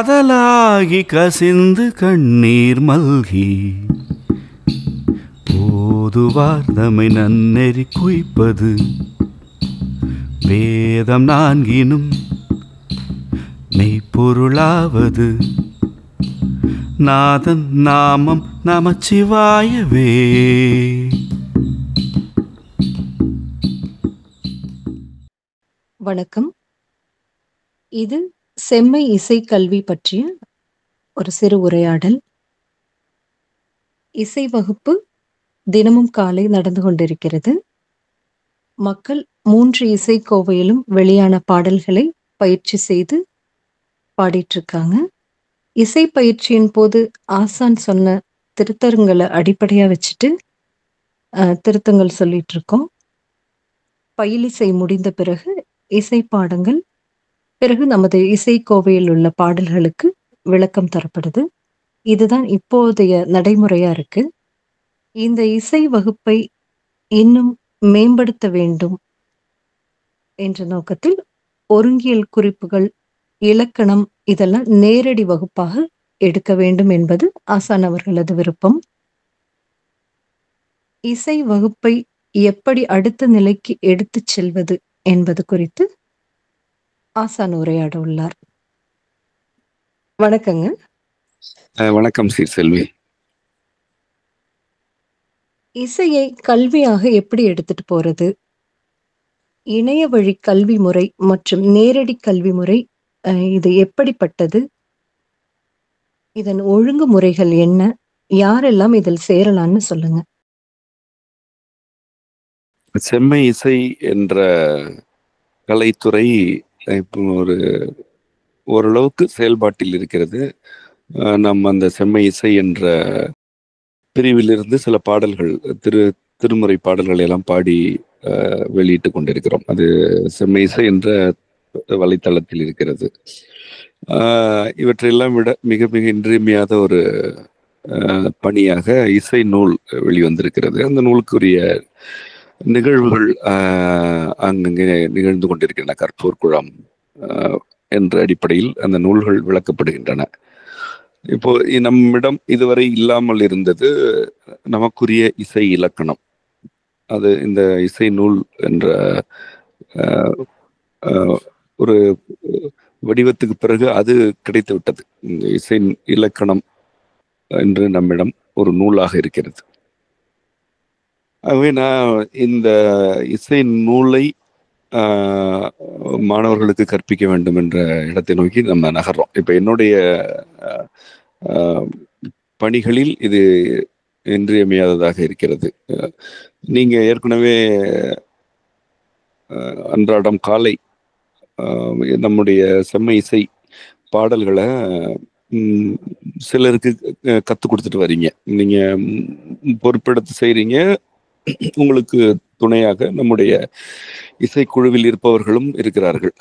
காதலாகி கசிந்து கண்ணீர் மல்கி ஓதுவார் தம்மை நன்னெறி குய்ப்பது வேதம் நான்கினும் மெய்ப்பொருளாவது நாதன் நாமம் நமச்சிவாயவே. வணக்கம். இது செம்மை இசை கல்வி பற்றிய ஒரு சிறு உரையாடல். இசை வகுப்பு தினமும் காலை நடந்து கொண்டிருக்கிறது. மக்கள் 3 இசை கோவையிலும் வெளியான பாடல்களை பயிற்சி செய்து பாடிட்டு இருக்காங்க. இசை பயிற்சியின் போது ஆசான் சொன்ன திருத்தங்களை அடிப்படையா வச்சுட்டு திருத்தங்கள் சொல்லிட்டு இருக்கோம். பயிலிசை முடிந்த பிறகு இசை பாடங்கள், பிறகு நமது இசை கோவையில் உள்ள பாடல்களுக்கு விளக்கம் தரப்படுது. இதுதான் இப்போதைய நடைமுறையா இருக்கு. இந்த இசை வகுப்பை இன்னும் மேம்படுத்த வேண்டும் என்ற நோக்கத்தில் ஒருங்கியல் குறிப்புகள், இலக்கணம் இதெல்லாம் நேரடி வகுப்பாக எடுக்க வேண்டும் என்பது ஆசான் அவர்களது விருப்பம். இசை வகுப்பை எப்படி அடுத்த நிலைக்கு எடுத்துச் செல்வது என்பது குறித்து ஆசான் உரையாட உள்ளார். வணக்கங்க. வணக்கம் சீர்செல்வி. இசையை கல்வியாக எப்படி எடுத்துட்டு போறது, இணைய வழி கல்வி முறை மற்றும் நேரடி கல்வி முறை இது எப்படிப்பட்டது, இதன் ஒழுங்குமுறைகள் என்ன, யாரெல்லாம் இதில் சேரலாம்னு சொல்லுங்க. செம்மை இசை என்ற கலைத்துறை இப்போ ஓரளவுக்கு செயல்பாட்டில் இருக்கிறது. நம்ம அந்த செம்மை இசை என்ற பிரிவிலிருந்து சில பாடல்கள், திருமுறை பாடல்களை எல்லாம் பாடி வெளியிட்டு கொண்டிருக்கிறோம். அது செம்மை இசை என்ற வலைத்தளத்தில் இருக்கிறது. இவற்றையெல்லாம் விட மிக மிக இன்றியமையாத ஒரு பணியாக இசை நூல் வெளிவந்திருக்கிறது. அந்த நூலுக்குரிய நிகழ்வுகள் அங்கங்கே நிகழ்ந்து கொண்டிருக்கின்றன. கற்பூர் குழாம் என்ற அடிப்படையில் அந்த நூல்கள் விளக்கப்படுகின்றன. இப்போ நம்மிடம் இதுவரை இல்லாமல் இருந்தது நமக்குரிய இசை இலக்கணம். அது இந்த இசை நூல் என்ற ஒரு வடிவத்துக்கு பிறகு அது கிடைத்து விட்டது. இந்த இசை இலக்கணம் என்று நம்மிடம் ஒரு நூலாக இருக்கிறது. ஆகவே நான் இந்த இசை நூலை மாணவர்களுக்கு கற்பிக்க வேண்டும் என்ற இடத்தை நோக்கி நம்ம நகர்றோம். இப்போ என்னுடைய பணிகளில் இது இன்றியமையாததாக இருக்கிறது. நீங்க ஏற்கனவே அன்றாடம் காலை நம்முடைய செம்மை இசை பாடல்களை சிலருக்கு கற்றுக் கொடுத்துட்டு வரீங்க. நீங்க பொறுப்பெடுத்து செய்றீங்க. உங்களுக்கு துணையாக நம்முடைய இசைக்குழுவில் இருப்பவர்களும் இருக்கிறார்கள்.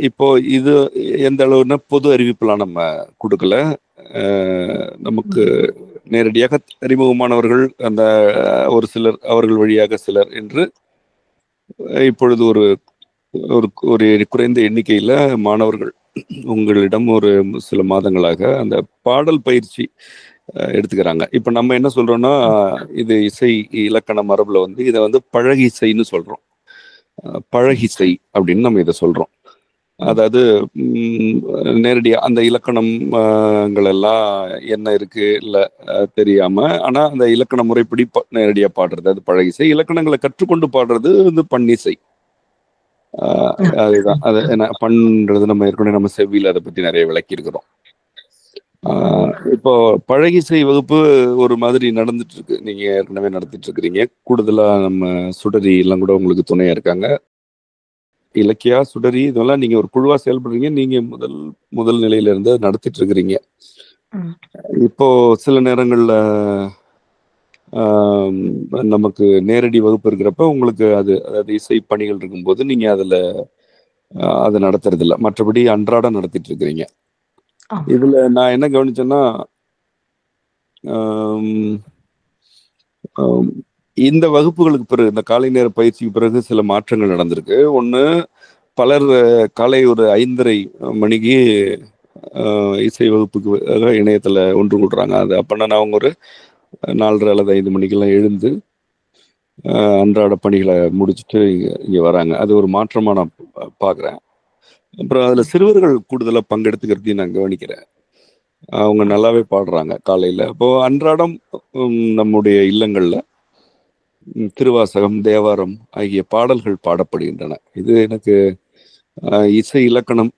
இப்போ இது எந்த அளவுனா பொது அறிவிப்புலாம் நம்ம கொடுக்கல. நமக்கு நேரடியாக அறிமுகமானவர்கள் அந்த ஒரு சிலர், அவர்கள் வழியாக சிலர் என்று இப்பொழுது ஒரு குறைந்த எண்ணிக்கையில மாணவர்கள் உங்களிடம் ஒரு சில மாதங்களாக அந்த பாடல் பயிற்சி எடுத்துக்கிறாங்க. இப்ப நம்ம என்ன சொல்றோம்னா, இது இசை இலக்கண மரபுல இதை பழகிசைன்னு சொல்றோம். பழகிசை அப்படின்னு நம்ம இதை சொல்றோம். அதாவது நேரடியா அந்த இலக்கணங்கள் எல்லாம் என்ன இருக்கு இல்ல தெரியாம, ஆனா அந்த இலக்கண முறைப்படி நேரடியா பாடுறது அது பழகிசை. இலக்கணங்களை கற்றுக்கொண்டு பாடுறது பண்ணிசை. அதுதான். அது என்ன பண்றது நம்ம ஏற்கனவே நம்ம செவ்வியில் அதை பத்தி நிறைய விளக்கி இருக்கிறோம். இப்போ பழகிசை வகுப்பு ஒரு மாதிரி நடந்துட்டு இருக்கு. நீங்க ஏற்கனவே நடத்திட்டு இருக்கிறீங்க. கூடுதலா நம்ம சுடரி எல்லாம் கூட உங்களுக்கு துணையா இருக்காங்க. இலக்கியா, சுடரி இதெல்லாம் நீங்க ஒரு குழுவா செயல்படுறீங்க. நீங்க முதல் நிலையில இருந்து நடத்திட்டு இருக்கிறீங்க. இப்போ சில நேரங்கள்ல நமக்கு நேரடி வகுப்பு இருக்கிறப்ப உங்களுக்கு அதாவது இசை பணிகள் இருக்கும்போது நீங்க அதை நடத்துறது இல்லை. மற்றபடி அன்றாடம் நடத்திட்டு இருக்கிறீங்க. இதுல நான் என்ன கவனிச்சேன்னா, இந்த வகுப்புகளுக்கு பிறகு, இந்த காலை நேர பயிற்சிக்கு பிறகு சில மாற்றங்கள் நடந்திருக்கு. ஒண்ணு, பலர் காலை ஒரு 5:30 மணிக்கு இசை வகுப்புக்கு இணையத்துல ஒன்று கூடுறாங்க. அது அப்பன்னா நான் அவங்க ஒரு 4:30 அல்லது 5 மணிக்கெல்லாம் எழுந்து அன்றாட பணிகளை முடிச்சுட்டு இங்க வராங்க. அது ஒரு மாற்றமா நான் பாக்குறேன். அப்புறம் அதுல சிறுவர்கள் கூடுதலா பங்கெடுத்துக்கிறதையும் நான் கவனிக்கிறேன். அவங்க நல்லாவே பாடுறாங்க காலையில. அப்போ அன்றாடம் நம்முடைய இல்லங்கள்ல திருவாசகம், தேவாரம் ஆகிய பாடல்கள் பாடப்படுகின்றன. இது எனக்கு இசை, இலக்கணம்,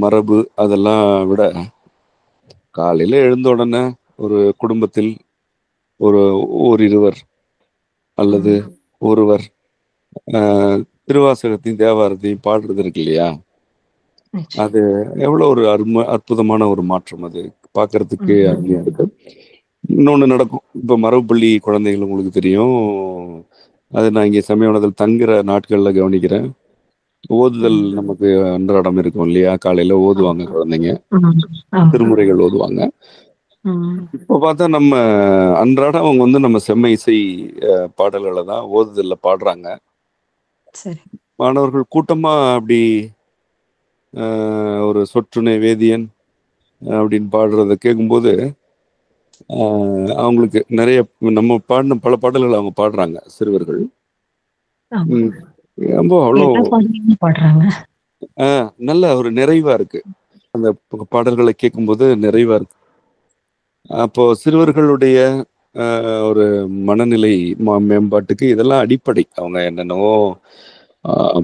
மரபு அதெல்லாம் விட காலையில எழுந்த உடனே ஒரு குடும்பத்தில் ஓரிருவர் அல்லது ஒருவர் திருவாசகத்தையும் தேவாரத்தையும் பாடுறது இருக்கு இல்லையா, அது எவ்வளவு ஒரு அற்புதமான ஒரு மாற்றம். அது பார்க்கறதுக்கு அருமையா இருக்கு. இன்னொன்று நடக்கும். இப்போ மரபுப்பள்ளி குழந்தைகள் உங்களுக்கு தெரியும். அது நான் இங்கே சமயவனத்தில் தங்குற நாட்களில் கவனிக்கிறேன். ஓதுதல் நமக்கு அன்றாடம் இருக்கும் இல்லையா, காலையில ஓதுவாங்க குழந்தைங்க, திருமுறைகள் ஓதுவாங்க. இப்போ பார்த்தா நம்ம அன்றாடம் அவங்க வந்து நம்ம செம்ம இசை பாடல்களை தான் ஓதுதல்ல பாடுறாங்க. மாணவர்கள் கூட்டமா அப்படி ஒரு சொற்றுணை வேதியன் அப்படின்னு பாடுறத கேட்கும்போது அவங்களுக்கு நிறைய நம்ம பாடின பல பாடல்கள் அவங்க பாடுறாங்க சிறுவர்கள். அவ்வளோ பாடுறாங்க. நல்ல ஒரு நிறைவா இருக்கு. அந்த பாடல்களை கேட்கும்போது நிறைவா இருக்கு. அப்போ சிறுவர்களுடைய ஒரு மனநிலை மேம்பாட்டுக்கு இதெல்லாம் அடிப்படை. அவங்க என்னென்னவோ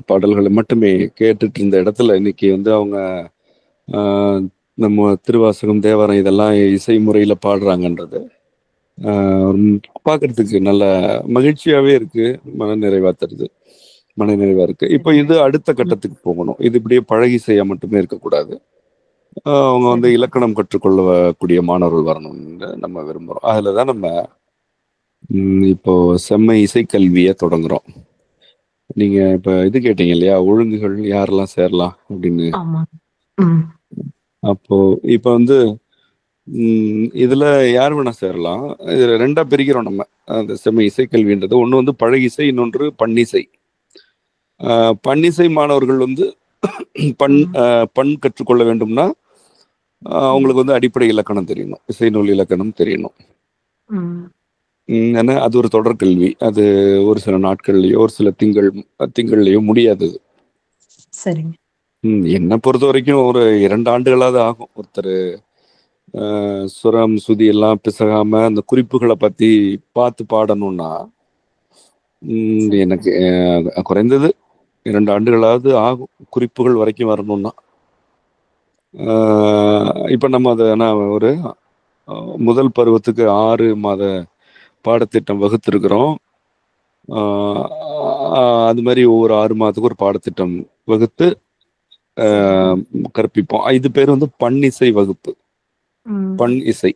பாடல்களை மட்டுமே கேட்டுட்டு இருந்த இடத்துல இன்னைக்கு வந்து அவங்க நம்ம திருவாசகம், தேவாரம் இதெல்லாம் இசை முறையில பாடுறாங்கன்றது பார்க்கறதுக்கு நல்ல மகிழ்ச்சியாவே இருக்கு. மனநிறைவா இருக்கு. இப்போ இது அடுத்த கட்டத்துக்கு போகணும். இது இப்படியே பழகி செய்ய மட்டுமே இருக்கக்கூடாது. அவங்க வந்து இலக்கணம் கற்றுக்கொள்ளக்கூடிய மாணவர்கள் வரணும்னு நம்ம விரும்புறோம். அதுலதான் நம்ம இப்போ செம்மை இசைக்கல்வியை தொடங்குறோம். நீங்க இப்ப இது கேட்டீங்க இல்லையா, ஒழுங்குகள் யாரெல்லாம் சேரலாம் அப்படின்னு. அப்போ இப்ப வந்து இதுல யார் வேணா சேரலாம். இதுல ரெண்டா பிரிக்கிறோம் நம்ம அந்த செம்மை இசைக்கல்வின்றது. ஒண்ணு வந்து பழகிசை, இன்னொன்று பன்னிசை. பன்னிசை மாணவர்கள் வந்து பண் கற்றுக்கொள்ள வேண்டும்னா அவங்களுக்கு வந்து அடிப்படை இலக்கணம் தெரியணும், இசை நூல் இலக்கணம் தெரியணும். ஏன்னா அது ஒரு தொடர்கல்வி. அது ஒரு சில நாட்கள்லயோ ஒரு சில திங்கள்லயோ முடியாதது. என்னை பொறுத்த வரைக்கும் ஒரு 2 ஆண்டுகளாவது ஆகும். ஒருத்தர் சுரம் சுதி எல்லாம் பிசகாம அந்த குறிப்புகளை பத்தி பார்த்து பாடணும்னா எனக்கு குறைந்தது 2 ஆண்டுகளாவது ஆகும் குறிப்புகள் வரைக்கும் வரணும்னா. இப்ப நம்ம அதை ஒரு முதல் பருவத்துக்கு 6 மாத பாடத்திட்டம் வகுத்திருக்கிறோம். அது மாதிரி ஒவ்வொரு 6 மாதத்துக்கு ஒரு பாடத்திட்டம் வகுத்து கற்பிப்போம். இது பேர் வந்து பன்னிசை வகுப்பு. பண் இசை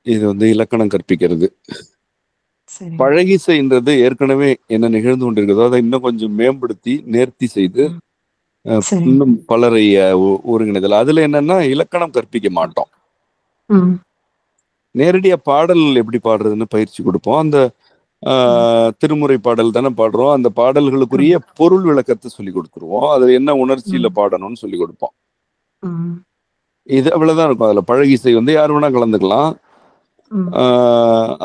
இது வந்து இலக்கணம் கற்பிக்கிறது. பழகிசைன்றது ஏற்கனவே என்ன நிகழ்ந்து கொண்டிருக்கிறதோ அதை இன்னும் கொஞ்சம் மேம்படுத்தி நேர்த்தி செய்து இன்னும் பலரை ஒருங்கிணைதல். அதுல என்னன்னா இலக்கணம் கற்பிக்க மாட்டோம். நேரடியா பாடல் எப்படி பாடுறதுன்னு பயிற்சி கொடுப்போம். அந்த திருமுறை பாடல் தானே பாடுறோம். அந்த பாடல்களுக்குரிய பொருள் விளக்கத்தை சொல்லி கொடுத்துருவோம். அது என்ன உணர்ச்சியில பாடணும்னு சொல்லி கொடுப்போம். இது அவ்வளவுதான் இருக்கும். அதுல பழகிசை வந்து யார் வேணா கலந்துக்கலாம்.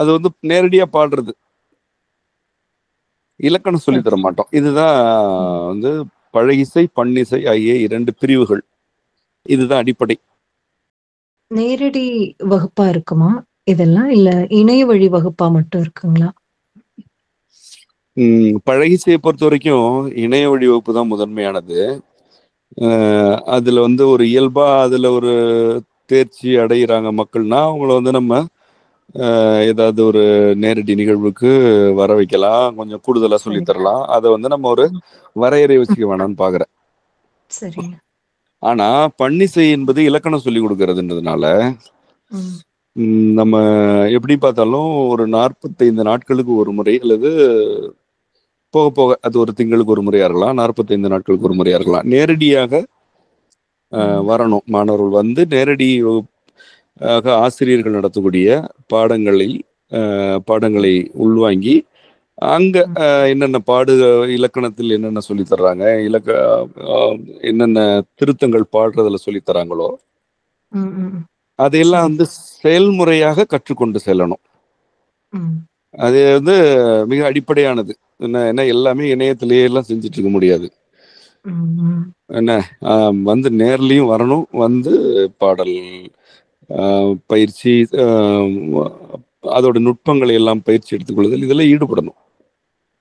அது வந்து நேரடியா பாடுறது, இலக்கணம் சொல்லி தர மாட்டோம். இதுதான் வந்து பழகிசை, பன்னிசை ஆகிய 2 பிரிவுகள். இதுதான் அடிப்படை. நேரடி வகுப்பா இருக்குமா இதெல்லாம், இல்ல இணைய வழி வகுப்பா மட்டும் இருக்குங்களா? பழகிசையை பொறுத்த வரைக்கும் இணைய வழி வகுப்பு தான் முதன்மையானது. அதுல வந்து ஒரு இயல்பா அதுல ஒரு தேர்ச்சி அடைகிறாங்க மக்கள்னா அவங்கள வந்து நம்ம ஏதாவது ஒரு நேரடி நிகழ்வுக்கு வர வைக்கலாம், கொஞ்சம் கூடுதலா சொல்லி தரலாம். அதை வந்து நம்ம ஒரு வரையறை வச்சுக்க வேணாம்னு பாக்குறேன். ஆனா பன்னிசை என்பது இலக்கணம் சொல்லி கொடுக்கறதுன்றதுனால நம்ம எப்படி பார்த்தாலும் ஒரு 45 நாட்களுக்கு ஒரு முறை அல்லது போக போக அது ஒரு திங்களுக்கு ஒரு முறையா இருக்கலாம், 45 நாட்களுக்கு ஒரு முறையா இருக்கலாம், நேரடியாக வரணும். மாணவர்கள் வந்து நேரடி ஆசிரியர்கள் நடத்தக்கூடிய பாடங்களை உள்வாங்கி அங்க ம். என்னென்ன பாடு இலக்கணத்தில் என்னென்ன சொல்லி தர்றாங்க, அஹ், என்னென்ன திருத்தங்கள் பாடுறதுல சொல்லி தராங்களோ ம். ம். அதையெல்லாம் சரி. வந்து செயல்முறையாக கற்றுக்கொண்டு செல்லணும். ம். அது வந்து மிக அடிப்படையானது. ஏன்னா எல்லாமே இணையத்திலேயே எல்லாம் செஞ்சுட்டு இருக்க முடியாது. ம். ம். என்ன வந்து நேர்லயும் வரணும், வந்து பாடல் பயிற்சி, அதோட நுட்பங்களை எல்லாம் பயிற்சி எடுத்துக்கொள்ளுதல், இதெல்லாம் ஈடுபடணும்.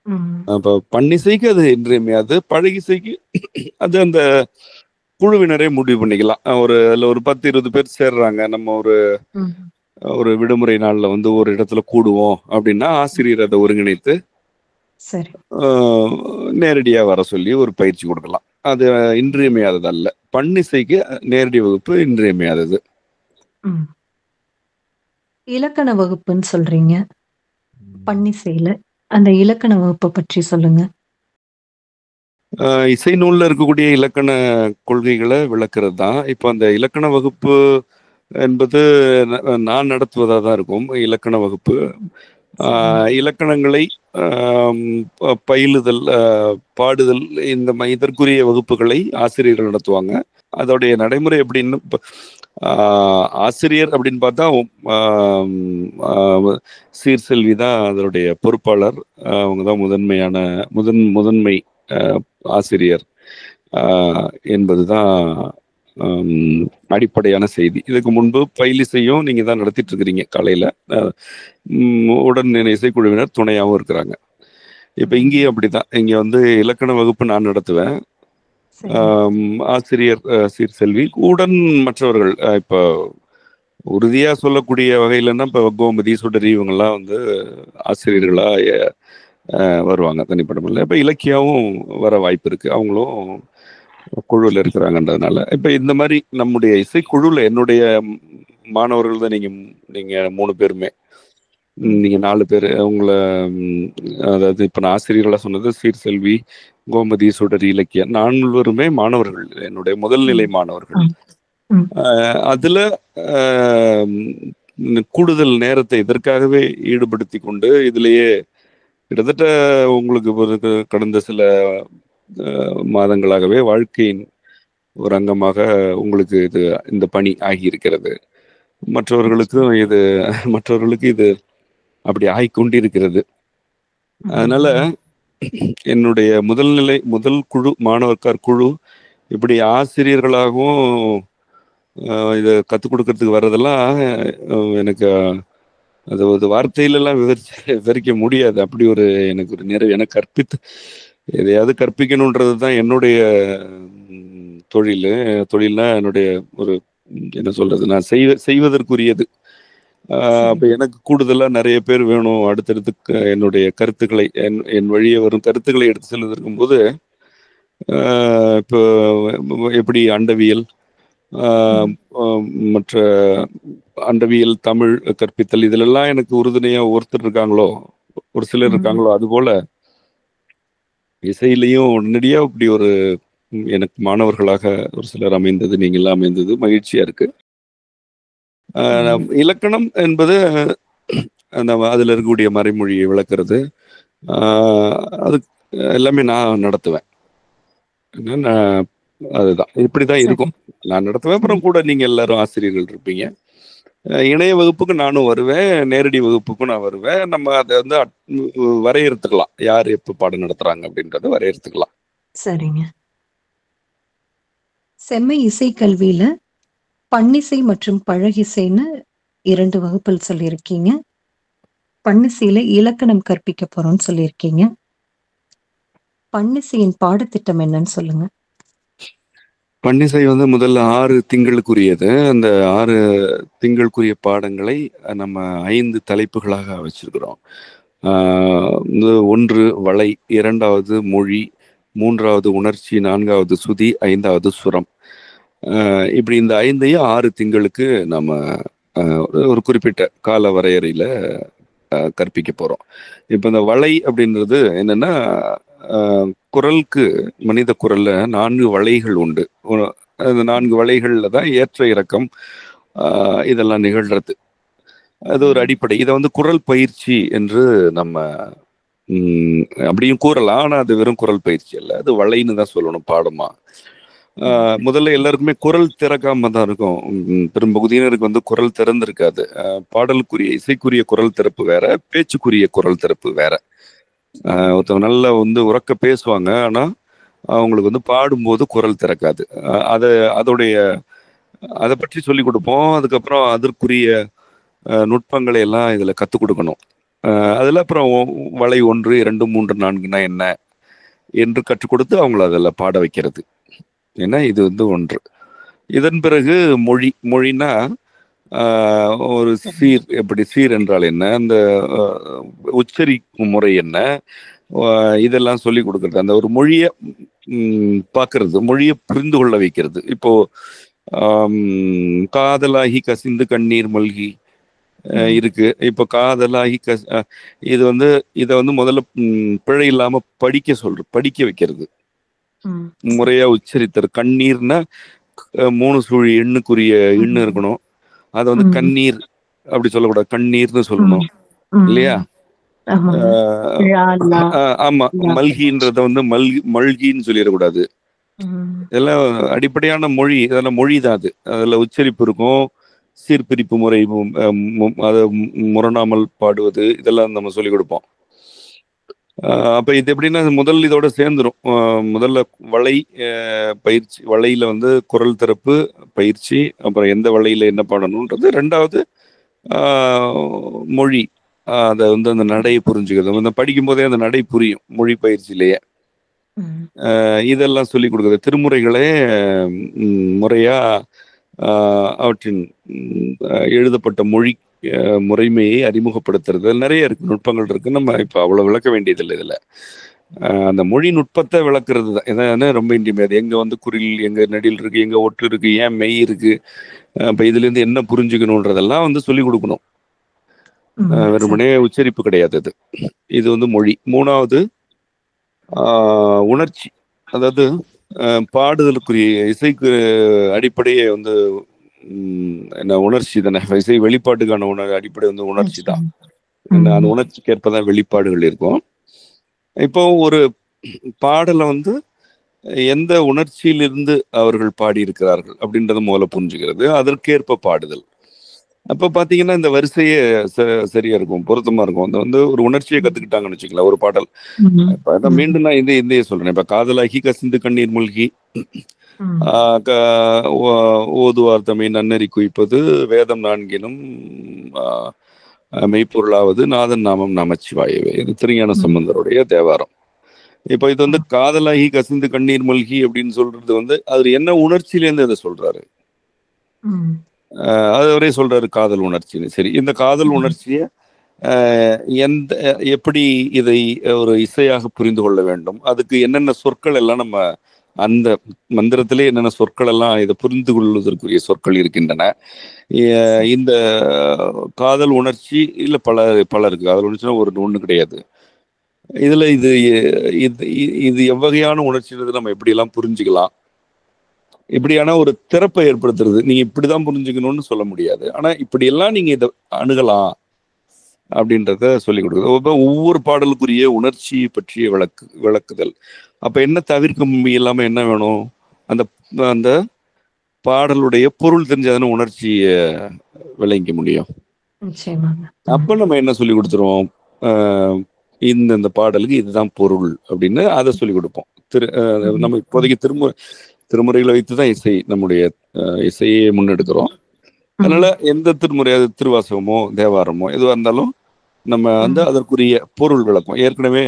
ம். அப்ப பன்னிசைக்கு அது இன்றியமையாது. பழகிசைக்கு அது அந்த குழுவினரே முடிவு பண்ணிக்கலாம். அதுல ஒரு 10-20 பேர் சேர்றாங்க. நம்ம ஒரு ம். ஒரு விடுமுறை நாள்ல வந்து ஒரு இடத்துல கூடுவோம் அப்படின்னா, ஆசிரியர் அதை ஒருங்கிணைத்து சரி. ஆஹ், நேரடியா வர சொல்லி ஒரு பயிற்சி கொடுக்கலாம். அது இன்றியமையாதது அல்ல. பன்னிசைக்கு நேரடி வகுப்பு இன்றியமையாதது. ம். இலக்கண வகுப்புன்னு சொல்றீங்க. பன்னிசையில. அந்த இலக்கண வகுப்ப பற்றி சொல்லுங்க. இசை நூல்ல இருக்கக்கூடிய இலக்கண கொள்கைகளை விளக்குறது தான். இப்போ அந்த இலக்கண வகுப்பு என்பது நான் நடத்துவதா தான் இருக்கும். இலக்கண வகுப்பு சரிங்க. இலக்கணங்களை ஆம், பயிலுதல், பாடுதல், இதற்குரிய வகுப்புகளை ஆசிரியர்கள் நடத்துவாங்க. அதோடைய நடைமுறை எப்படின்னு ஆசிரியர் அப்படின்னு பார்த்தா ஆம், ஆ, சீர்செல்வி தான் அதனுடைய பொறுப்பாளர். அவங்க தான் முதன்மை ஆசிரியர் என்பதுதான் அடிப்படையான செய்தி. இதுக்கு முன்பு பயிலிசையும் நீங்க தான் நடத்திட்டு இருக்கிறீங்க காலையில. உடன் இசைக்குழுவினர் துணையாகவும் இருக்கிறாங்க. இப்ப இங்கேயும் அப்படிதான். இங்க வந்து இலக்கண வகுப்பு நான் நடத்துவேன். ஆசிரியர் சீர்செல்வி உடன் மற்றவர்கள். இப்போ உறுதியா சொல்லக்கூடிய வகையிலன்னா இப்ப கோமதி, சுடரி இவங்கெல்லாம் வந்து ஆசிரியர்களா வருவாங்க தனிப்பட்ட முறையில். இப்ப இலக்கியாவும் வர வாய்ப்பு இருக்கு. அவங்களும் குழுவில் இருக்கிறாங்கன்றதுனால இப்ப இந்த மாதிரி நம்முடைய இசைக்குழுவில் என்னுடைய மாணவர்கள் தான். நீங்க 3 பேருமே, நீங்க 4 பேர் உங்களை அதாவது இப்ப நான் ஆசிரியர்களா சொன்னது சீர்செல்வி, கோமதி, சுடரி, இலக்கியா 4 மாணவர்கள், என்னுடைய முதல்நிலை மாணவர்கள். அதுல கூடுதல் நேரத்தை இதற்காகவே ஈடுபடுத்தி கொண்டு இதுலயே கிட்டத்தட்ட உங்களுக்கு கடந்த சில மாதங்களாகவே வாழ்க்கையின் ஒரு அங்கமாக உங்களுக்கு இந்த பணி ஆகியிருக்கிறது. மற்றவர்களுக்கு இது அப்படி ஆகிக்கொண்டிருக்கிறது. அதனால என்னுடைய முதல் குழு, மாணவர்கார் குழு இப்படி ஆசிரியர்களாகவும் இதை கற்றுக் கொடுக்கறதுக்கு வர்றதெல்லாம் எனக்கு அது ஒரு வார்த்தையிலெல்லாம் விவரிக்க முடியாது. அப்படி ஒரு எனக்கு ஒரு நிறைவு. எனக்கு எதையாவது கற்பிக்கணுன்றது தான் என்னுடைய தொழில்னா என்னுடைய ஒரு என்ன சொல்றது, நான் செய்வதற்குரியது. அப்ப எனக்கு கூடுதலா நிறைய பேர் வேணும். அடுத்தடுத்து என்னுடைய கருத்துக்களை, என் வழியே வரும் கருத்துக்களை எடுத்து செல்வதற்கும் போது இப்போ எப்படி அண்டவியல், மற்ற அண்டவியல், தமிழ் கற்பித்தல், இதிலெல்லாம் எனக்கு உறுதுணையா ஒருத்தர் இருக்காங்களோ, ஒரு சிலர் இருக்காங்களோ, அதுபோல இசையிலையும் உடனடியா இப்படி ஒரு எனக்கு மாணவர்களாக ஒரு சிலர் அமைந்தது, நீங்களாம் அமைந்தது மகிழ்ச்சியா இருக்கு. இலக்கணம் என்பது அதுல இருக்கக்கூடிய மறைமொழியை விளக்குறது, அது எல்லாமே நான் நடத்துவேன். அதுதான் இப்படிதான் இருக்கும். நான் நடத்துவேன். அப்புறம் கூட நீங்க எல்லாரும் ஆசிரியர்கள் இருப்பீங்க. இணைய வகுப்புக்கு நானும் வருவேன், நேரடி வகுப்புக்கும் நான் வருவேன். நம்ம அதை வந்து வரையறுத்துக்கலாம், யார் எப்ப பாடம் நடத்துறாங்க அப்படின்றத வரையறுத்துக்கலாம். சரிங்க. செம்மை இசைக்கல்வியில பன்னிசை மற்றும் பழகிசைன்னு 2 வகுப்பில் சொல்லியிருக்கீங்க. பன்னிசையில இலக்கணம் கற்பிக்க போறோம்னு சொல்லியிருக்கீங்க. பன்னிசையின் பாடத்திட்டம் என்னன்னு சொல்லுங்க. பன்னிசை வந்து முதல்ல 6 திங்களுக்குரியது. அந்த 6 திங்களுக்குரிய பாடங்களை நம்ம 5 தலைப்புகளாக வச்சிருக்கிறோம். 1 வளை, 2வது மொழி, 3வது உணர்ச்சி, 4வது சுதி, 5வது சுரம். இப்படி இந்த 5ஐயும் 6 திங்களுக்கு நம்ம ஒரு குறிப்பிட்ட கால வரையறையில கற்பிக்க போறோம். இப்ப இந்த வளை அப்படின்றது என்னன்னா, குரலுக்கு, மனித குரல்ல 4 வளைகள் உண்டு. அந்த 4 வளைகள்ல தான் ஏற்ற இறக்கம் இதெல்லாம் நிகழ்றது. அது ஒரு அடிப்படை. இதை வந்து குரல் பயிற்சி என்று நம்ம அப்படியும் கூறலாம். ஆனா அது வெறும் குரல் பயிற்சி அல்ல, அது வளைன்னு தான் சொல்லணும் பாடமா. முதல்ல எல்லாருக்குமே குரல் திறக்காம தான் இருக்கும். பெரும்பகுதியினருக்கு வந்து குரல் திறந்திருக்காது. பாடலுக்குரிய இசைக்குரிய குரல் திறப்பு வேற, பேச்சுக்குரிய குரல் திறப்பு வேற. ஒருத்தவங்க நல்லா வந்து உறக்க பேசுவாங்க, ஆனா அவங்களுக்கு வந்து பாடும்போது குரல் திறக்காது. அதை பற்றி சொல்லி கொடுப்போம். அதுக்கப்புறம் அதற்குரிய நுட்பங்களை எல்லாம் இதுல கற்றுக் கொடுக்கணும். அதில் அப்புறம் வளை 1, 2, 3, 4னா என்ன என்று கற்றுக் கொடுத்து அவங்கள அதில் பாட வைக்கிறது. ஏன்னா இது வந்து ஒன்று. இதன் பிறகு மொழினா ஒரு சீர், எப்படி சீர் என்றால் என்ன, அந்த உச்சரிக்கும் முறை என்ன, இதெல்லாம் சொல்லி கொடுக்கறது. அந்த ஒரு மொழியை பார்க்கறது, மொழியை புரிந்து கொள்ள வைக்கிறது. இப்போ காதலாகி கசிந்து கண்ணீர் மல்கி இருக்கு. இப்போ காதலாகி இது வந்து இதை வந்து முதல்ல பிழை இல்லாம படிக்க வைக்கிறது, முறையா உச்சரித்தர். கண்ணீர்னா 3 சுழி எண்ணுக்குரிய எண்ணு இருக்கணும். அதை வந்து கண்ணீர் அப்படி சொல்லக்கூடாது, கண்ணீர்னு சொல்லணும் இல்லையா? ஆமா, மல்கின்றத வந்து மல்கின்னு சொல்லிடக்கூடாது. இதெல்லாம் அடிப்படையான மொழி, இதெல்லாம் மொழி தான். அதுல உச்சரிப்பு இருக்கும், சீர்பிரிப்பு முறை, அதை முரணாமல் பாடுவது, இதெல்லாம் நம்ம சொல்லிக் கொடுப்போம். அப்ப இது எப்படின்னா முதல் இதோட சேர்ந்துடும். முதல்ல வளை பயிற்சி, வளையில வந்து குரல் திறப்பு பயிற்சி, அப்புறம் எந்த வளையில என்ன பாடணும்ன்றது. 2வது மொழி, அதை வந்து அந்த நடையை புரிஞ்சுக்கிறது. அந்த படிக்கும் போதே அந்த நடை புரியும் மொழி பயிற்சியிலேயே. இதெல்லாம் சொல்லி கொடுக்குறது. திருமுறைகளே முறையா அவற்றின் எழுதப்பட்ட மொழி முறைமையை அறிமுகப்படுத்துறது நிறைய இருக்கு, நுட்பங்கள் இருக்கு. நம்ம இப்ப அவ்வளவு விளக்க வேண்டியதில்லை. இதுல அந்த மொழி நுட்பத்தை விளக்குறது தான் ஏன்னா ரொம்ப இன்றியமையாது. எங்க வந்து குறில், எங்க நெடில் இருக்கு, எங்க ஒற்று இருக்கு, ஏன் மெய் இருக்கு, இப்ப இதுல இருந்து என்ன புரிஞ்சுக்கணும்ன்றதெல்லாம் வந்து சொல்லி கொடுக்கணும். வெறுமனே உச்சரிப்பு கிடையாது. இது வந்து மொழி. 3வது உணர்ச்சி. அதாவது பாடுதலுக்குரிய இசைக்கு அடிப்படையே வந்து என்ன, உணர்ச்சி தானே. இசை வெளிப்பாட்டுக்கான அடிப்படை வந்து உணர்ச்சி தான். அந்த உணர்ச்சிக்கு ஏற்பதான் வெளிப்பாடுகள் இருக்கும். இப்போ ஒரு பாடலை வந்து எந்த உணர்ச்சியிலிருந்து அவர்கள் பாடியிருக்கிறார்கள் அப்படின்றத முதல்ல புரிஞ்சுக்கிறது, அதற்கேற்ப பாடுதல். அப்ப பாத்தீங்கன்னா இந்த வரிசையே சரியா இருக்கும், பொருத்தமா இருக்கும். அந்த வந்து ஒரு உணர்ச்சியை கத்துக்கிட்டாங்கன்னு வச்சுக்கலாம் ஒரு பாடல். இப்ப மீண்டும் நான் இதையே சொல்றேன். இப்ப காதலாகி கசிந்து கண்ணீர் மூழ்கி ஓதுவார் தம்மை நன்னறி குவிப்பது, வேதம் 4 மெய்ப்பொருளாவது, நாதன் நாமம் நமச்சிவாயவே. இது திருஞான சம்பந்தருடைய தேவாரம். இப்ப இது வந்து காதலாகி கசிந்து கண்ணீர் மூழ்கி அப்படின்னு சொல்றது வந்து அது என்ன உணர்ச்சியிலேருந்து அதை சொல்றாரு, அது அவரே சொல்றாரு காதல் உணர்ச்சின்னு. சரி, இந்த காதல் உணர்ச்சியை எப்படி இதை ஒரு இசையாக புரிந்து கொள்ள வேண்டும், அதுக்கு என்னென்ன சொற்கள் எல்லாம் நம்ம அந்த மந்திரத்திலே என்னென்ன சொற்கள் எல்லாம் இதை புரிந்து கொள்வதற்குரிய சொற்கள் இருக்கின்றன. இந்த காதல் உணர்ச்சி இல்ல பல இருக்கு. காதல் உணர்ச்சினா ஒண்ணு கிடையாது. இதுல இது எவ்வகையான உணர்ச்சின்றது நம்ம எப்படி எல்லாம் புரிஞ்சுக்கலாம், இப்படியான ஒரு திறப்பை ஏற்படுத்துறது. நீங்க இப்படிதான் புரிஞ்சுக்கணும்னு சொல்ல முடியாது, ஆனா இப்படியெல்லாம் நீங்க இதை அணுகலாம் அப்படின்றத சொல்லிக் கொடுக்குறது. ஒவ்வொரு பாடலுக்குரிய உணர்ச்சி பற்றிய விளக்குதல். அப்ப என்ன தவிர்க்க இல்லாம என்ன வேணும், அந்த பாடலுடைய பொருள் தெரிஞ்சாதானே உணர்ச்சியை விளங்க முடியும். அப்ப நம்ம என்ன சொல்லி கொடுத்துருவோம், இந்த பாடலுக்கு இதுதான் பொருள் அப்படின்னு அதை சொல்லி கொடுப்போம். நம்ம இப்போதைக்கு திருமுறைகளை வைத்துதான் நம்முடைய இசையை முன்னெடுக்கிறோம். அதனால எந்த திருமுறை, அது திருவாசகமோ தேவாரமோ எதுவாக இருந்தாலும் நம்ம வந்து அதற்குரிய பொருள் விளக்கம். ஏற்கனவே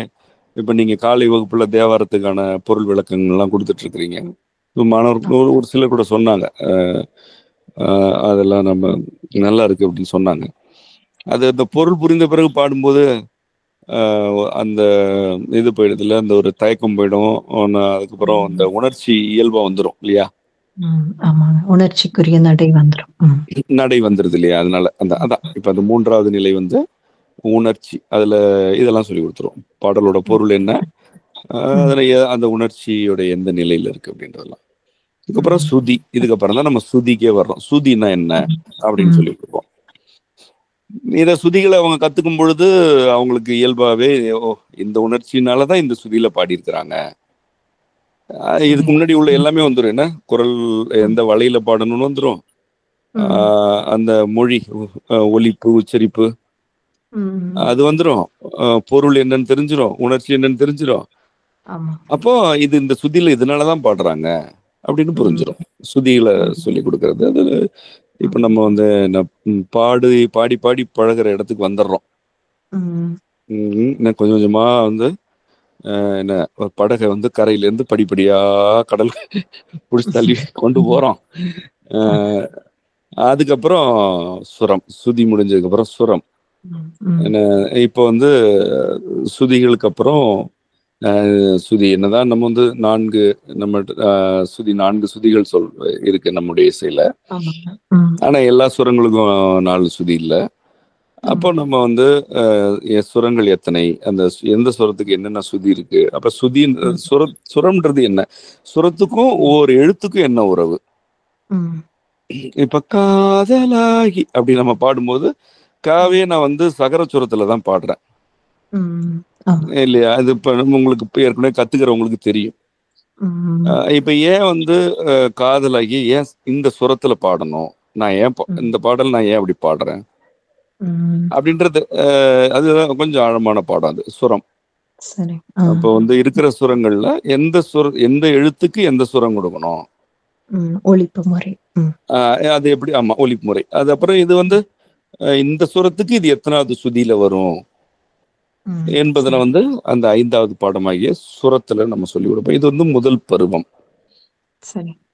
இப்ப நீங்க காலை வகுப்புல தேவாரத்துக்கான பொருள் விளக்கங்கள்லாம் கொடுத்துட்டு இருக்கிறீங்க. மாணவர்கள் ஒரு சிலர் கூட சொன்னாங்க, அதெல்லாம் நம்ம நல்லா இருக்கு அப்படின்னு சொன்னாங்க. அது அந்த பொருள் புரிந்த பிறகு பாடும்போது அந்த இது போயிடுதுல, அந்த ஒரு தயக்கம் போயிடும். அதுக்கப்புறம் அந்த உணர்ச்சி இயல்பா வந்துடும் இல்லையா? உணர்ச்சிக்குரிய நடை வந்துருது இல்லையா? அதனால அதான் இப்ப அந்த 3வது நிலை வந்து உணர்ச்சி. அதுல இதெல்லாம் சொல்லி கொடுத்துரும். பாடலோட பொருள் என்ன, அதுல அந்த உணர்ச்சியோட எந்த நிலையில இருக்கு அப்படின்றதெல்லாம். இதுக்கப்புறம் சுதி. இதுக்கப்புறம் தான் நம்ம சுதிக்கே வர்றோம். சுதினா என்ன அப்படின்னு சொல்லி கொடுப்போம். இத சுதிகளை அவங்க கத்துக்கும் பொழுது அவங்களுக்கு இயல்பாவே இந்த உணர்ச்சினாலதான் இந்த சுதியில பாடியிருக்கிறாங்க. இதுக்கு சரி. முன்னாடி உள்ள எல்லாமே வந்துடும். என்ன குரல் எந்த வளையில பாடணும்னு வந்துடும். அந்த மொழி ஒலிப்பு உச்சரிப்பு அது வந்துடும். பொருள் என்னன்னு தெரிஞ்சிடும், உணர்ச்சி என்னன்னு தெரிஞ்சிடும். அப்போ இது இந்த சுதியில இதனாலதான் பாடுறாங்க அப்படின்னு புரிஞ்சிடும். சுதிகளை சொல்லி கொடுக்கறது. அது இப்ப நம்ம வந்து பாடி பாடி பழகிற இடத்துக்கு வந்துடுறோம். கொஞ்சம் கொஞ்சமா வந்து என்ன ஒரு படகை வந்து கரையில இருந்து படிப்படியா கடல் புடிச்சு தள்ளி கொண்டு போறோம். அதுக்கப்புறம் சுரம், சுதி முடிஞ்சதுக்கு அப்புறம் சுரம். இப்போ வந்து சுதிகளுக்கு அப்புறம் சுதி என்னதான் நம்ம வந்து 4 சுதி 4 சுதிகள் இருக்கு நம்முடைய இசையில. ஆனா எல்லா சுரங்களுக்கும் 4 சுதி இல்ல. அப்போ நம்ம வந்து சுரங்கள் எத்தனை, அந்த எந்த சுரத்துக்கு என்னென்ன சுதி இருக்கு, அப்ப சுதி சுரம்ன்றது என்ன, சுரத்துக்கும் ஒவ்வொரு எழுத்துக்கும் என்ன உறவு. இப்ப காதலாகி அப்படி நம்ம பாடும்போது காவே நான் வந்து சகர சுரத்துலதான் பாடுறேன் இல்லையா? அது இப்ப உங்களுக்கு இப்ப ஏற்கனவே கத்துக்கிறவங்களுக்கு தெரியும். இப்ப ஏன் வந்து காதலாகி ஏன் இந்த சுரத்துல பாடணும், நான் ஏன் இந்த பாடல் நான் ஏன் அப்படி பாடுறேன் அப்படின்றது அதுதான் கொஞ்சம் ஆழமான பாடம். அது சுரம். அப்போ வந்து இருக்கிற சுரங்கள்ல எந்த எழுத்துக்கு எந்த சுரம் கொடுக்கணும், ஒலிப்பு முறை. அது எப்படி? ஆமா, ஒலிப்பு முறை. அது அப்புறம் இது வந்து இந்த சுரத்துக்கு இது எத்தனாவது சுதியில வரும் என்பதுல வந்து அந்த 5வது பாடமாகிய சுரத்துல நம்ம சொல்லி கொடுப்போம். இது வந்து முதல் பருவம்.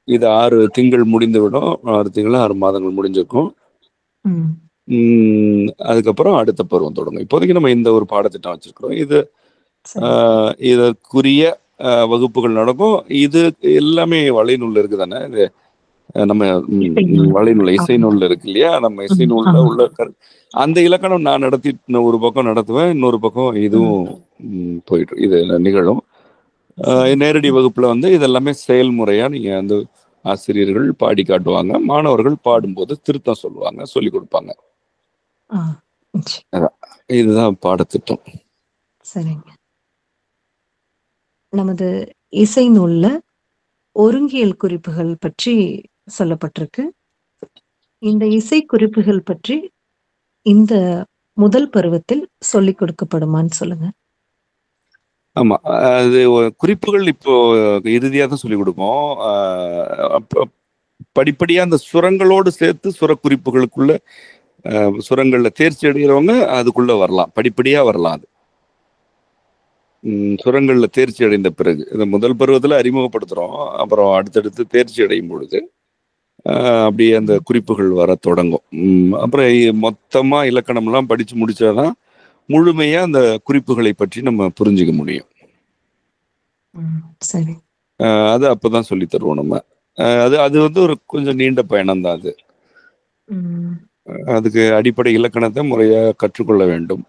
இது 6 திங்கள் முடிந்து விடும். 6 திங்கள் 6 மாதங்கள் முடிஞ்சிருக்கும். அதுக்கப்புறம் அடுத்த பருவம் தொடங்கும். இப்போதைக்கு நம்ம இந்த ஒரு பாடத்திட்டம் வச்சிருக்கிறோம். இது இதற்குரிய வகுப்புகள் நடக்கும். இது எல்லாமே வலைநூல்ல இருக்குதானே. இது நம்ம வலைநூல் இசை நூல்ல இருக்கு இல்லையா? நம்ம இசை நூல்ல உள்ள அந்த இலக்கணம் நான் நடத்தி ஒரு பக்கம் நடத்துவேன், இன்னொரு பக்கம் இதுவும் போயிட்டு இது நிகழும். நேரடி வகுப்புல வந்து இதெல்லாமே செயல்முறையா நீங்க வந்து ஆசிரியர்கள் பாடி காட்டுவாங்க, மாணவர்கள் பாடும்போது திருத்தம் சொல்லுவாங்க, சொல்லி கொடுப்பாங்க. இதுதான் பாடத்திட்டம். சரிங்க. நமது இசை நூல்ல ஒருங்கியல் குறிப்புகள் பற்றி சொல்லப்பட்டிருக்கு. இந்த இசை குறிப்புகள் பற்றி இந்த முதல் பருவத்தில் சொல்லிக் கொடுக்கப்படுமான்னு சொல்லுங்க. ஆமா, அது குறிப்புகள் இப்போ இறுதியா தான் சொல்லிக் கொடுப்போம். படிப்படியா அந்த சுரங்களோடு சேர்த்து சுர குறிப்புகளுக்குள்ள சுரங்கள்ல தேர்ச்சி அடைகிறவங்க அதுக்குள்ள வரலாம், படிப்படியா வரலாம். அது சுரங்கள்ல தேர்ச்சி அடைந்த பிறகு இந்த முதல் பருவத்துல அறிமுகப்படுத்துறோம். அப்புறம் அடுத்தடுத்து தேர்ச்சி அடையும் பொழுது அப்படியே அந்த குறிப்புகள் வர தொடங்கும். அப்புறம் மொத்தமா இலக்கணம்லாம் படிச்சு முடிச்சாதான் முழுமையா அந்த குறிப்புகளை பற்றி நம்ம புரிஞ்சுக்க முடியும். சரி. அது அப்பதான் சொல்லி தருவோம் நம்ம. அது வந்து ஒரு கொஞ்சம் நீண்ட பயணம் தான் அது. அதுக்கு அடிப்படை இலக்கணத்தை முறையா கற்றுக்கொள்ள வேண்டும்.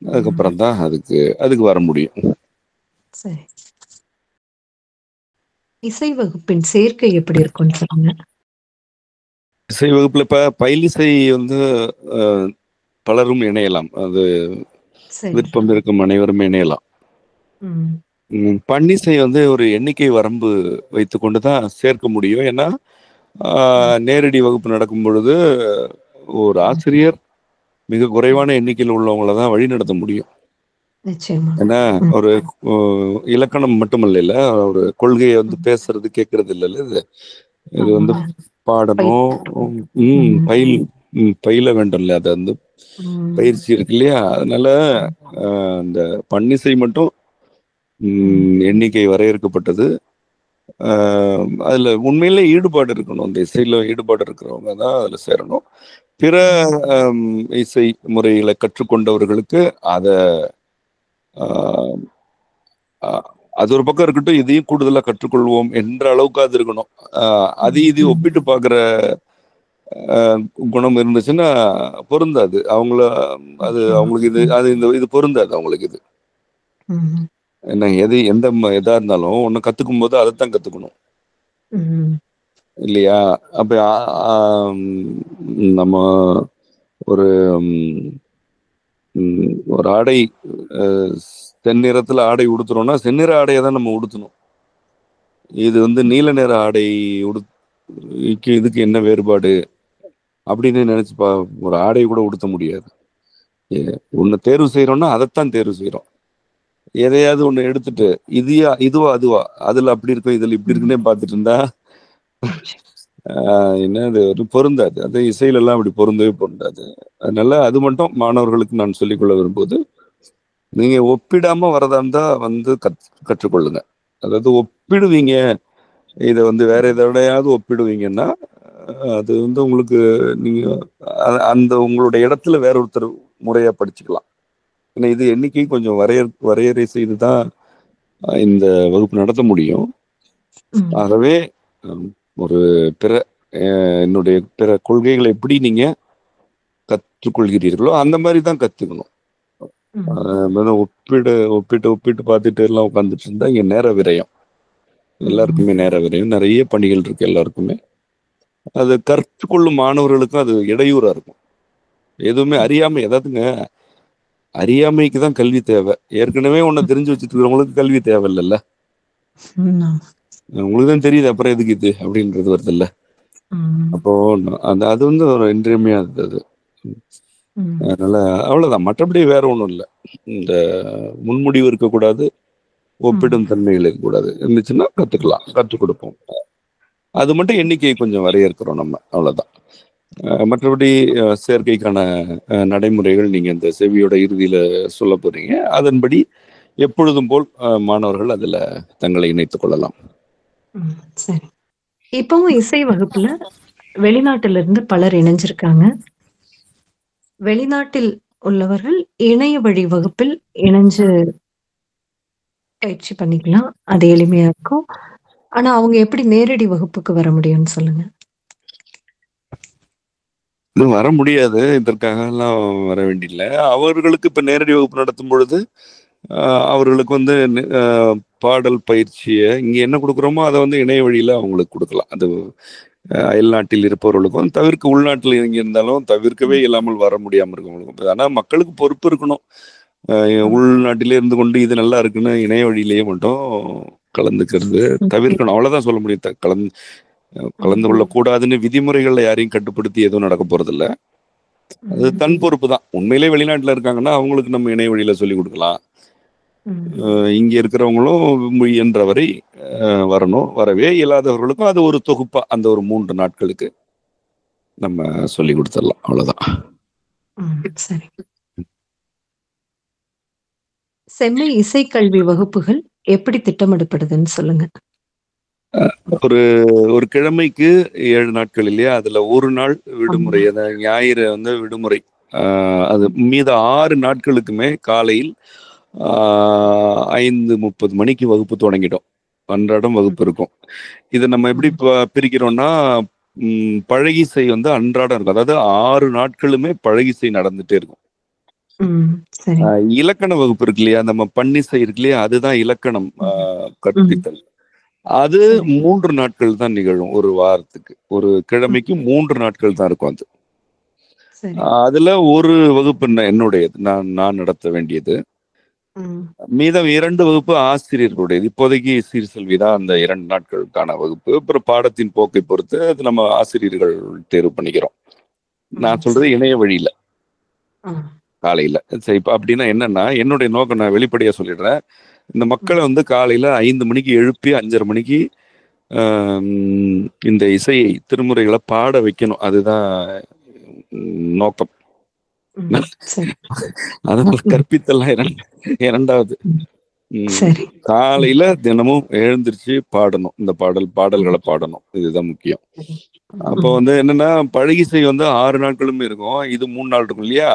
அதுக்கப்புறம் தான் அதுக்கு வர முடியும். சரி. இசை வகுப்பின் சேர்க்கை எப்படி இருக்கும்னு சொல்லுங்க. இசை வகுப்புல இப்ப பயிலிசை வந்து பலரும் இணையலாம். அது விருப்பம் இருக்கும் அனைவரும் இணையலாம். பன்னிசை வந்து ஒரு எண்ணிக்கை வரம்பு வைத்து கொண்டுதான் சேர்க்க முடியும். ஏன்னா நேரடி வகுப்பு நடக்கும் பொழுது ஒரு ஆசிரியர் மிக குறைவான எண்ணிக்கையில் உள்ளவங்களை தான் வழி நடத்த முடியும். ஏன்னா ஒரு இலக்கணம் மட்டுமல்ல, ஒரு கொள்கையை வந்து பேசுறது கேட்கறது இல்ல. இது வந்து பாடணும், பயில வேண்டும்ல, அது வந்து பயிற்சி இருக்கு இல்லையா? அதனால இந்த பன்னிசை மட்டும் எண்ணிக்கை வரையறுக்கப்பட்டது. அதுல உண்மையிலே ஈடுபாடு இருக்கணும். அந்த இசையில ஈடுபாடு இருக்கிறவங்க தான் அதுல சேரணும். பிற இசை முறைகளை கற்றுக்கொண்டவர்களுக்கு அது ஒரு பக்கம் இருக்கட்டும், இதையும் கூடுதலா கற்றுக்கொள்வோம் என்ற அளவுக்கு அது இருக்கணும். இது ஒப்பிட்டு பாக்குற குணம் இருந்துச்சுன்னா பொருந்தாது அவங்கள. அது அவங்களுக்கு இது பொருந்தாது அவங்களுக்கு. இது என்ன, எதா இருந்தாலும் ஒண்ணு கத்துக்கும் போது அதைத்தான் கத்துக்கணும் இல்லையா? அப்ப நம்ம ஒரு ம், ஒரு ஆடை செந்நிறத்துல ஆடை உடுத்துறோம்னா செந்நிற ஆடையை தான் நம்ம உடுத்தணும். இது நீல நிற ஆடை இதுக்கு என்ன வேறுபாடு அப்படின்னு நினைச்சு ஒரு ஆடையை கூட உடுத்த முடியாது. ஒன்னு தேர்வு செய்யறோம்னா அதைத்தான் தேர்வு செய்யறோம். எதையாவது ஒண்ணு எடுத்துட்டு இதுவா அதுவா அதுல அப்படி இருக்கும் இதுல இப்படி இருக்குன்னே பார்த்துட்டு இருந்தா என்னது ஒரு பொருந்தாது. அது இசையில எல்லாம் அப்படி பொருந்தவே பொருந்தாது. அதனால அது மட்டும் மாணவர்களுக்கு நான் சொல்லிக்கொள்ள விரும்புவது, நீங்க ஒப்பிடாம வரதா இருந்தா கற்றுக்கொள்ளுங்க. அதாவது ஒப்பிடுவீங்க, இதை வேற எதோடையாவது ஒப்பிடுவீங்கன்னா அது உங்களுக்கு நீங்க அந்த உங்களுடைய இடத்துல வேற ஒருத்தர் முறையா படிச்சுக்கலாம். ஏன்னா இது எண்ணிக்கை கொஞ்சம் வரையறை செய்துதான் இந்த வகுப்பு நடத்த முடியும். ஆகவே ஒரு என்னுடைய பிற கொள்கைகளை எப்படி நீங்க கற்றுக்கொள்கிறீர்களோ அந்த மாதிரி தான் கத்துக்கணும். ஒப்பிட்டு பார்த்துட்டு எல்லாம் உட்காந்துட்டு இருந்தா இங்க நேர விரயம், எல்லாருக்குமே நேர விரயம், நிறைய பணிகள் இருக்கு எல்லாருக்குமே. அது கற்றுக்கொள்ளும் மாணவர்களுக்கும் அது இடையூறா இருக்கும். எதுவுமே அறியாமை, ஏதாவதுங்க அறியாமைக்கு தான் கல்வி தேவை. ஏற்கனவே ஒன்ன தெரிஞ்சு வச்சுட்டு இருக்கிறவங்களுக்கு கல்வி தேவை இல்லைல்ல. உங்களுக்கு தான் தெரியுது, அப்புறம் எதுக்கு இது அப்படின்றது வருது இல்ல. அப்போ அது ஒரு இன்றியமையாதது அது. அதனால அவ்வளவுதான், மற்றபடி வேற ஒண்ணும் இல்லை. இந்த முன்முடிவு இருக்கக்கூடாது, ஒப்பிடும் தன்மைகள் இருக்கக்கூடாது. இருந்துச்சுன்னா கற்றுக் கொடுப்போம். அது மட்டும் எண்ணிக்கையை கொஞ்சம் வரையறுக்கிறோம் நம்ம, அவ்வளவுதான். மற்றபடி சேர்க்கைக்கான நடைமுறைகள் நீங்க இந்த செவியோட இறுதியில சொல்ல போறீங்க. அதன்படி எப்பொழுதும் போல் மாணவர்கள் அதுல தங்களை இணைத்துக் கொள்ளலாம். சரி. இப்பவும் இசை வகுப்புல வெளிநாட்டில இருந்து பலர் இணைஞ்சிருக்காங்க. வெளிநாட்டில் உள்ளவர்கள் இணைய வழி வகுப்பில் இணைஞ்சு பயிற்சி பண்ணிக்கலாம். அது எளிமையா இருக்கும். ஆனா அவங்க எப்படி நேரடி வகுப்புக்கு வர முடியும்னு சொல்லுங்க. வர முடியாது, இதற்காக எல்லாம் வர வேண்டியில்லை. அவர்களுக்கு இப்ப நேரடி வகுப்பு நடத்தும் பொழுது அவர்களுக்கு பாடல் பயிற்சியை இங்க என்ன கொடுக்குறோமோ அதை இணைய வழியில அவங்களுக்கு கொடுக்கலாம். அது அயல்நாட்டில் இருப்பவர்களுக்கும் தவிர்க்க, உள்நாட்டில் எங்க இருந்தாலும் தவிர்க்கவே இல்லாமல் வர முடியாம இருக்கவங்களுக்கும். ஆனா மக்களுக்கு பொறுப்பு இருக்கணும். உள்நாட்டிலே இருந்து கொண்டு இது நல்லா இருக்குன்னு இணைய வழியிலேயே மட்டும் கலந்துக்கிறது தவிர்க்கணும். அவ்வளவுதான் சொல்ல முடியும். கலந்து கொள்ள கூடாதுன்னு விதிமுறைகள்ல யாரையும் கட்டுப்படுத்தி எதுவும் நடக்க போறது இல்ல. அது தன் பொறுப்பு தான். உண்மையிலே வெளிநாட்டுல இருக்காங்கன்னா அவங்களுக்கு நம்ம இணைய வழியில சொல்லி கொடுக்கலாம். இங்க இருக்கிறவங்களும் முயன்றவரை வரணும். வரவே இயலாதவர்களுக்கும் அது ஒரு தொகுப்பா அந்த ஒரு 3 நாட்களுக்கு நம்ம சொல்லி கொடுத்துடலாம். அவ்வளவுதான். சரி. செம்மை இசைக்கல்வி வகுப்புகள் எப்படி திட்டமிடப்படுதுன்னு சொல்லுங்க. ஒரு கிழமைக்கு 7 நாட்கள் இல்லையா, அதுல ஒரு நாள் விடுமுறை, ஞாயிறு விடுமுறை. அது மீத 6 நாட்களுக்குமே காலையில் 5:30 மணிக்கு வகுப்பு தொடங்கிடும். அன்றாடம் வகுப்பு இருக்கும். இதை நம்ம எப்படி பிரிக்கிறோம்னா, பழகிசை அன்றாடம் இருக்கும். அதாவது 6 நாட்களுமே பழகிசை நடந்துட்டே இருக்கும். இலக்கண வகுப்பு இருக்கு இல்லையா, நம்ம பன்னிசை இருக்கு இல்லையா, அதுதான் இலக்கணம் கற்பித்தல். அது 3 நாட்கள் தான் நிகழும். ஒரு வாரத்துக்கு, ஒரு கிழமைக்கு 3 நாட்கள் தான் இருக்கும். அதுல ஒரு வகுப்பு என்னுடையது, நான் நடத்த வேண்டியது. மீதம் 2 வகுப்பு ஆசிரியர்களுடையது. இப்போதைக்கு சீர்செல்வி தான் அந்த 2 நாட்களுக்கான வகுப்பு. அப்புறம் பாடத்தின் போக்கை பொறுத்து அது நம்ம ஆசிரியர்கள் தேர்வு பண்ணிக்கிறோம். நான் சொல்றது இணைய வழியில காலையில. சரி, இப்ப அப்படின்னா என்னன்னா, என்னுடைய நோக்கம் நான் வெளிப்படையா சொல்லிடுறேன். இந்த மக்களை காலையில 5 மணிக்கு எழுப்பி 5:30 மணிக்கு இந்த இசையை திருமுறைகளை பாட வைக்கணும். அதுதான் நோக்கம். அதனால கற்பித்தல்லாம் இரண்டாவது. காலையில தினமும் எழுந்திருச்சு பாடணும், இந்த பாடல்களை பாடணும். இதுதான் முக்கியம். அப்போ என்னன்னா, பழகிசை 6 நாட்களுமே இருக்கும். இது 3 நாள் இருக்கும் இல்லையா.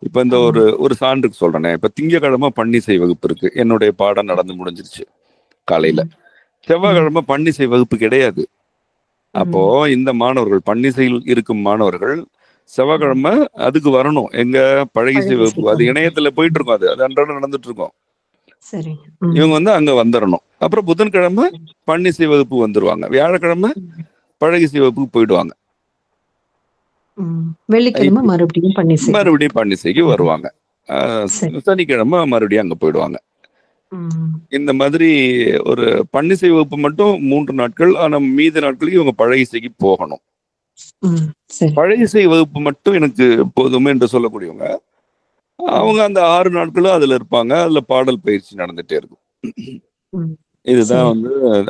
இப்ப இந்த ஒரு சான்றுக்கு சொல்றேனே, இப்ப திங்கக்கிழமை பன்னிசை வகுப்பு இருக்கு. என்னுடைய பாடம் நடந்து முடிஞ்சிருச்சு காலையில. செவ்வாய்க்கிழமை பன்னிசை வகுப்பு கிடையாது. அப்போ இந்த மாணவர்கள், பன்னிசையில் இருக்கும் மாணவர்கள் செவ்வாய்க்கிழமை அதுக்கு வரணும். எங்க பழகிசை வகுப்பு, அது இணையத்துல போயிட்டு இருக்கும். அது அன்றாடம் நடந்துட்டு இருக்கும். இவங்க அங்க வந்துடணும். அப்புறம் புதன்கிழமை பன்னிசை வகுப்பு வந்துருவாங்க. வியாழக்கிழமை பழகிசை வகுப்புக்கு போயிடுவாங்க. வெள்ளிக்கிழமை மறுபடியும் பன்னிசைக்கு வருவாங்க. சனிக்கிழமை மறுபடியும் அங்க போயிடுவாங்க. இந்த மாதிரி ஒரு பன்னிசை வகுப்பு மட்டும் 3 நாட்கள். ஆனா மீதி நாட்களுக்கு இவங்க பழைய இசைக்கு போகணும். பழைய இசை வகுப்பு மட்டும் எனக்கு போதுமே என்று சொல்லக்கூடியவங்க அவங்க அந்த 6 நாட்களும் அதுல இருப்பாங்க. அதுல பாடல் பயிற்சி நடந்துட்டே இருக்கும். இதுதான்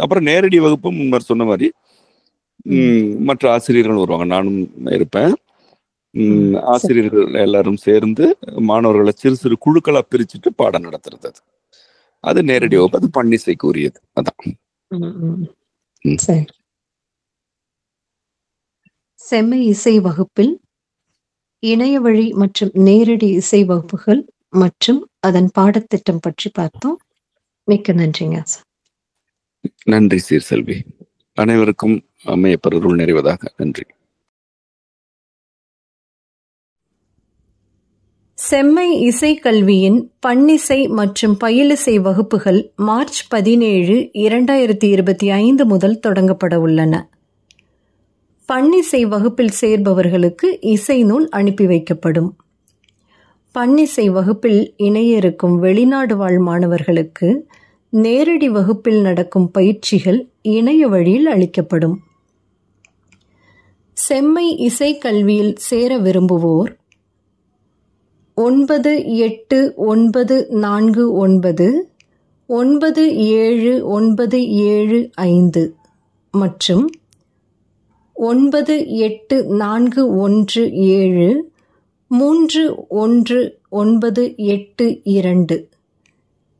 அப்புறம் நேரடி வகுப்பு முன்னர் சொன்ன மாதிரி மற்ற ஆசிரியர்கள் வருவாங்க. நானும் இருப்பேன். ஆசிரியர்கள் எல்லாரும் சேர்ந்து மாணவர்களை சிறு சிறு குழுக்களா பிரிச்சுட்டு பாடம் நடத்துறது. அது நேரடி வகுப்பு. அது பன்னிசைக்கு உரியது. அதான் செம்மை இசை வகுப்பில் இணைய வழி மற்றும் நேரடி இசை வகுப்புகள் மற்றும் அதன் பாடத்திட்டம் பற்றி பார்த்தோம். மிக்க நன்றிங்க. நன்றி சீர்செல்வி. அனைவருக்கும் அம்மையப்பருள் நிறைவதாக. நன்றி. செம்மை இசைக்கல்வியின் பன்னிசை மற்றும் பயிலிசை வகுப்புகள் மார்ச் 17, 2025 முதல் தொடங்கப்பட உள்ளன. பன்னிசை வகுப்பில் சேர்பவர்களுக்கு இசை நூல் அனுப்பி வைக்கப்படும். பன்னிசை வகுப்பில் இணைய இருக்கும் வெளிநாடு வாழ் மாணவர்களுக்கு நேரடி வகுப்பில் நடக்கும் பயிற்சிகள் இணைய வழியில் அளிக்கப்படும். செம்மை இசைக்கல்வியில் சேர விரும்புவோர் 9849979775 மற்றும் 9841731982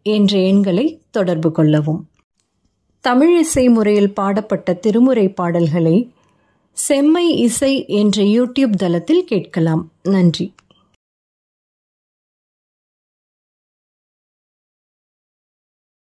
என்ற எண்களை தொடர்பு கொள்ளவும். தமிழிசை முறையில் பாடப்பட்ட திருமுறை பாடல்களை செம்மை இசை என்ற யூடியூப் தளத்தில் கேட்கலாம். நன்றி.